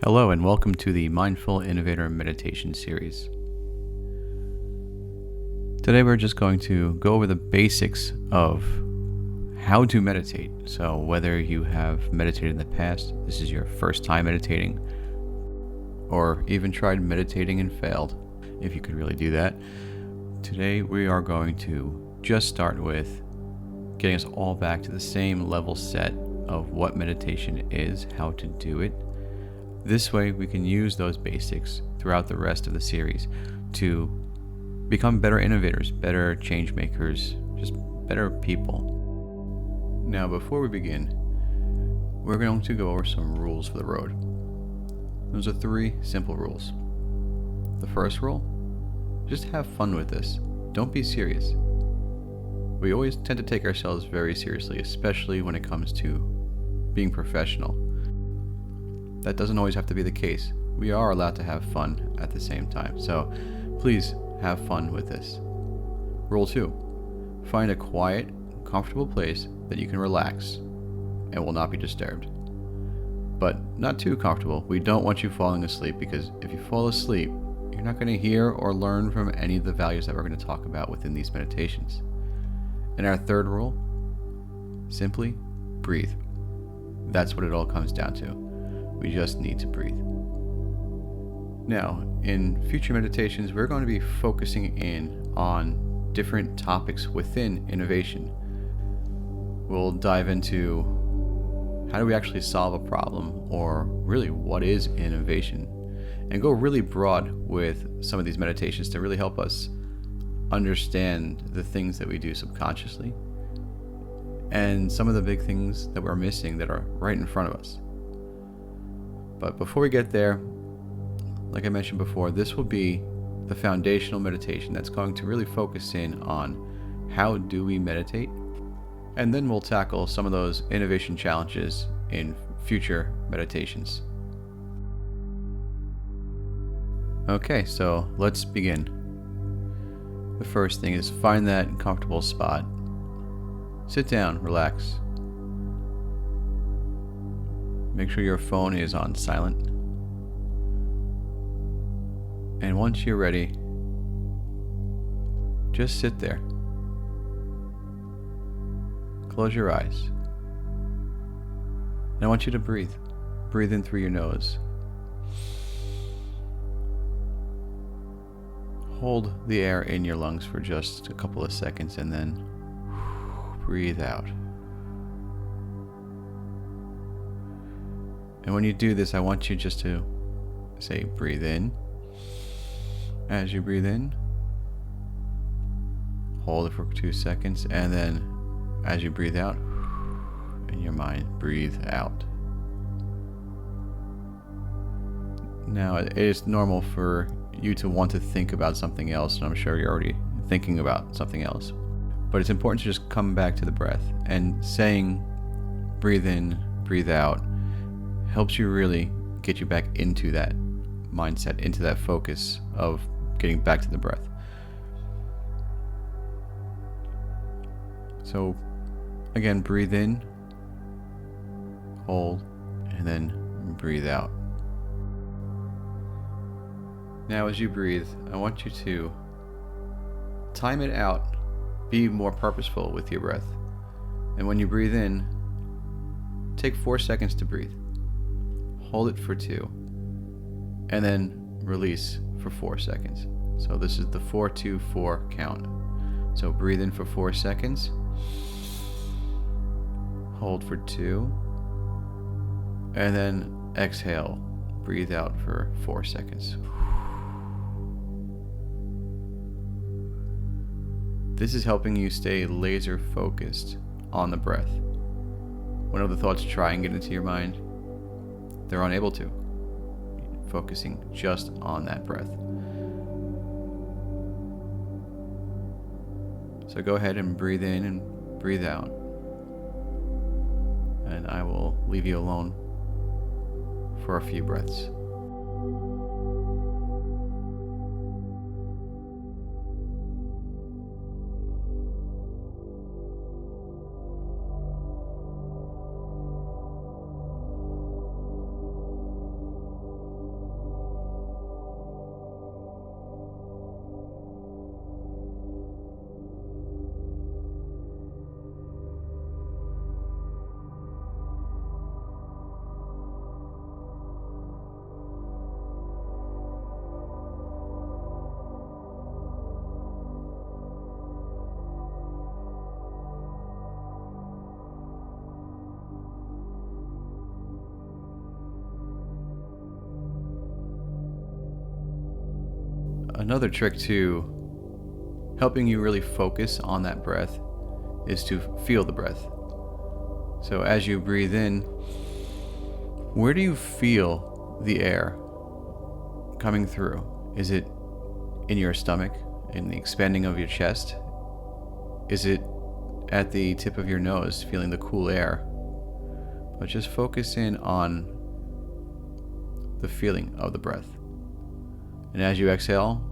Hello and welcome to the Mindful Innovator Meditation series. Today we're just going to go over the basics of how to meditate. So whether you have meditated in the past, this is your first time meditating, or even tried meditating and failed, if you could really do that, today we are going to just start with getting us all back to the same level set of what meditation is, how to do it. This way we can use those basics throughout the rest of the series to become better innovators, better change makers, just better people. Now, before we begin, we're going to go over some rules for the road. Those are 3 simple rules. The first rule, just have fun with this. Don't be serious. We always tend to take ourselves very seriously, especially when it comes to being professional. That doesn't always have to be the case. We are allowed to have fun at the same time. So please have fun with this. Rule 2. Find a quiet, comfortable place that you can relax and will not be disturbed. But not too comfortable. We don't want you falling asleep, because if you fall asleep, you're not going to hear or learn from any of the values that we're going to talk about within these meditations. And our third rule, simply breathe. That's what it all comes down to. We just need to breathe. Now, in future meditations, we're going to be focusing in on different topics within innovation. We'll dive into how do we actually solve a problem, or really what is innovation, and go really broad with some of these meditations to really help us understand the things that we do subconsciously and some of the big things that we're missing that are right in front of us. But before we get there, like I mentioned before, this will be the foundational meditation that's going to really focus in on how do we meditate, and then we'll tackle some of those innovation challenges in future meditations. Okay, so let's begin. The first thing is find that comfortable spot. Sit down, relax. Make sure your phone is on silent. And once you're ready, just sit there. Close your eyes. And I want you to breathe. Breathe in through your nose. Hold the air in your lungs for just a couple of seconds and then breathe out. And when you do this, I want you just to say, breathe in. As you breathe in, hold it for 2 seconds, and then as you breathe out, in your mind, breathe out. Now, it is normal for you to want to think about something else, and I'm sure you're already thinking about something else. But it's important to just come back to the breath, and saying, breathe in, breathe out, helps you really get you back into that mindset, into that focus of getting back to the breath. So again, breathe in, hold, and then breathe out. Now as you breathe, I want you to time it out, be more purposeful with your breath. And when you breathe in, take 4 seconds to breathe. Hold it for 2, and then release for 4 seconds. So this is the 4-2-4 count. So breathe in for 4 seconds, hold for 2, and then exhale. Breathe out for 4 seconds. This is helping you stay laser focused on the breath. When other thoughts try and get into your mind, they're unable to, focusing just on that breath. So go ahead and breathe in and breathe out. And I will leave you alone for a few breaths. Another trick to helping you really focus on that breath is to feel the breath. So as you breathe in, where do you feel the air coming through? Is it in your stomach, in the expanding of your chest? Is it at the tip of your nose, feeling the cool air? But just focus in on the feeling of the breath. And as you exhale,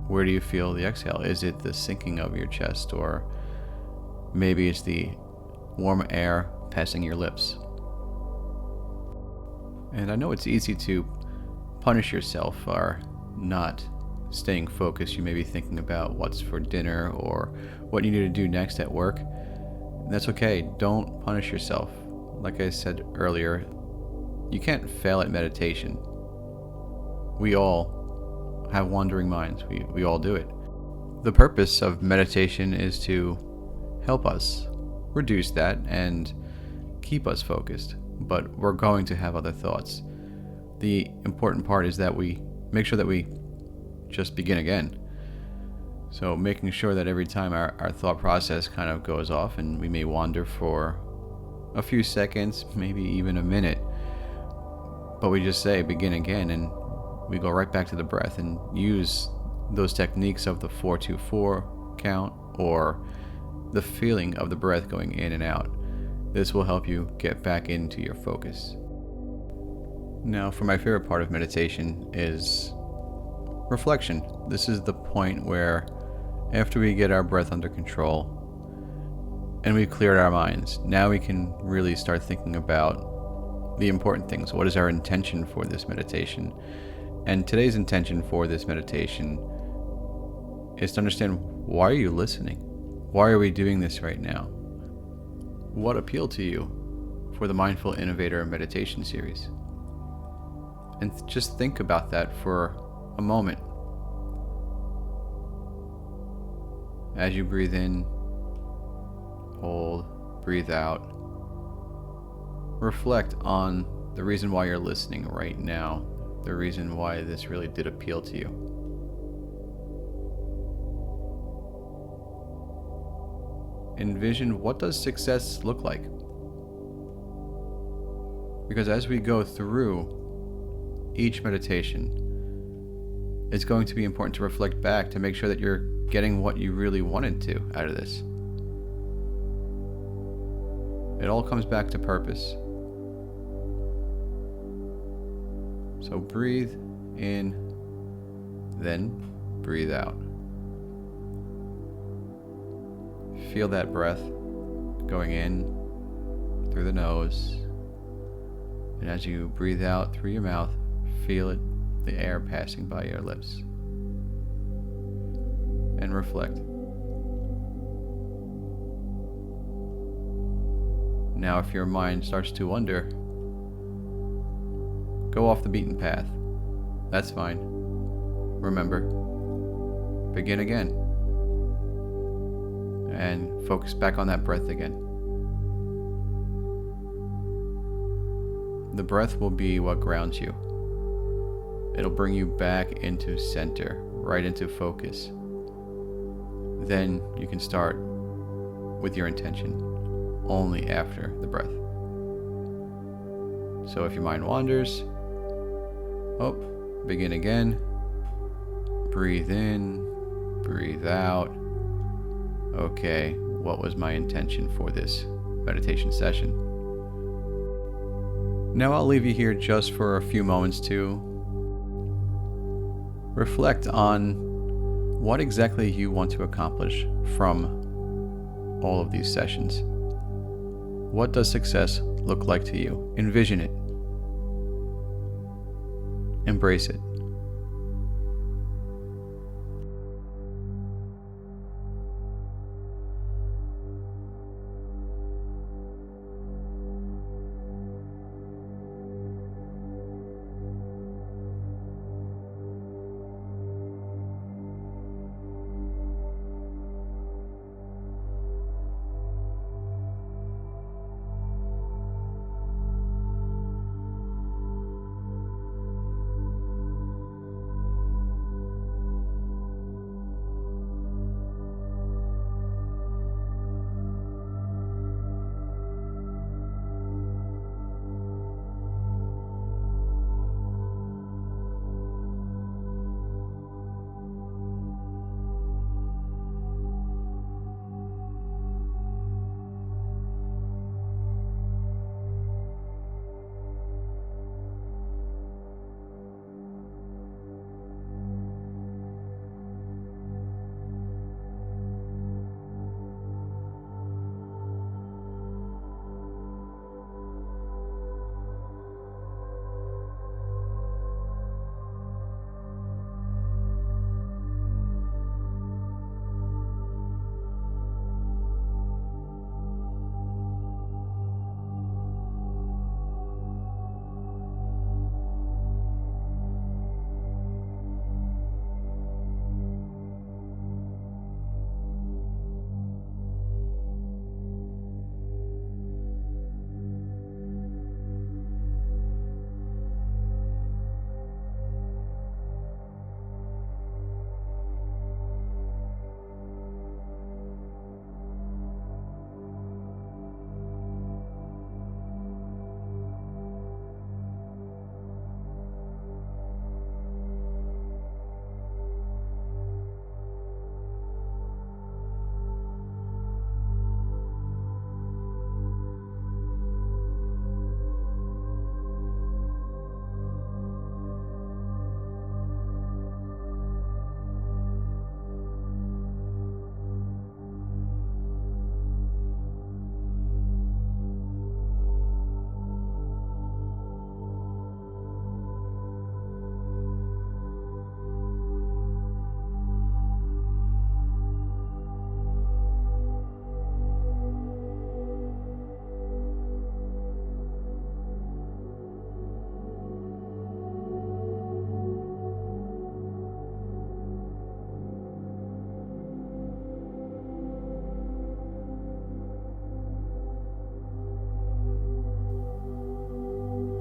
where do you feel the exhale? Is it the sinking of your chest, or maybe it's the warm air passing your lips? And I know it's easy to punish yourself for not staying focused. You may be thinking about what's for dinner or what you need to do next at work. And that's okay. Don't punish yourself. Like I said earlier, you can't fail at meditation. We all have wandering minds. We all do it. The purpose of meditation is to help us reduce that and keep us focused. But we're going to have other thoughts. The important part is that we make sure that we just begin again. So making sure that every time our thought process kind of goes off, and we may wander for a few seconds, maybe even a minute, but we just say begin again, and we go right back to the breath and use those techniques of the 4-2-4 count or the feeling of the breath going in and out. This will help you get back into your focus. Now, for my favorite part of meditation is reflection. This is the point where, after we get our breath under control and we've cleared our minds, now we can really start thinking about the important things. What is our intention for this meditation? And today's intention for this meditation is to understand, why are you listening? Why are we doing this right now? What appealed to you for the Mindful Innovator Meditation series? And just think about that for a moment. As you breathe in, hold, breathe out. Reflect on the reason why you're listening right now, the reason why this really did appeal to you. Envision, what does success look like? Because as we go through each meditation, it's going to be important to reflect back to make sure that you're getting what you really wanted to out of this. It all comes back to purpose. So breathe in, then breathe out. Feel that breath going in through the nose, and as you breathe out through your mouth, feel it, the air passing by your lips. And reflect. Now, if your mind starts to wander, go off the beaten path. That's fine. Remember, begin again. And focus back on that breath again. The breath will be what grounds you. It'll bring you back into center, right into focus. Then you can start with your intention only after the breath. So if your mind wanders, begin again. Breathe in, breathe out. Okay, what was my intention for this meditation session? Now I'll leave you here just for a few moments to reflect on what exactly you want to accomplish from all of these sessions. What does success look like to you? Envision it. Embrace it.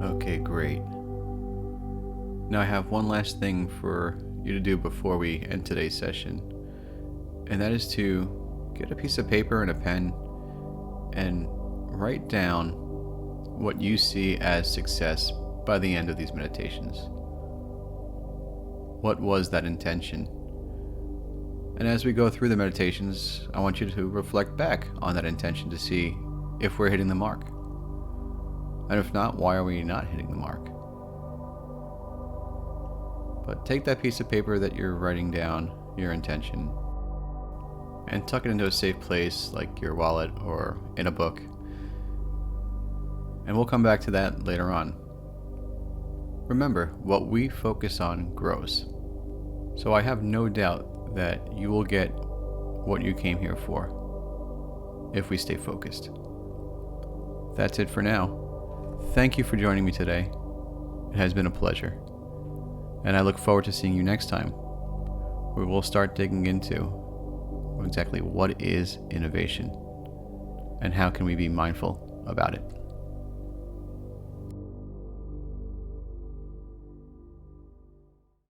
Okay, great. Now I have one last thing for you to do before we end today's session, and that is to get a piece of paper and a pen and write down what you see as success by the end of these meditations. What was that intention? And as we go through the meditations, I want you to reflect back on that intention to see if we're hitting the mark. And if not, why are we not hitting the mark? But take that piece of paper that you're writing down your intention and tuck it into a safe place like your wallet or in a book. And we'll come back to that later on. Remember, what we focus on grows. So I have no doubt that you will get what you came here for if we stay focused. That's it for now. Thank you for joining me today. It has been a pleasure. And I look forward to seeing you next time, where we'll start digging into exactly what is innovation and how can we be mindful about it.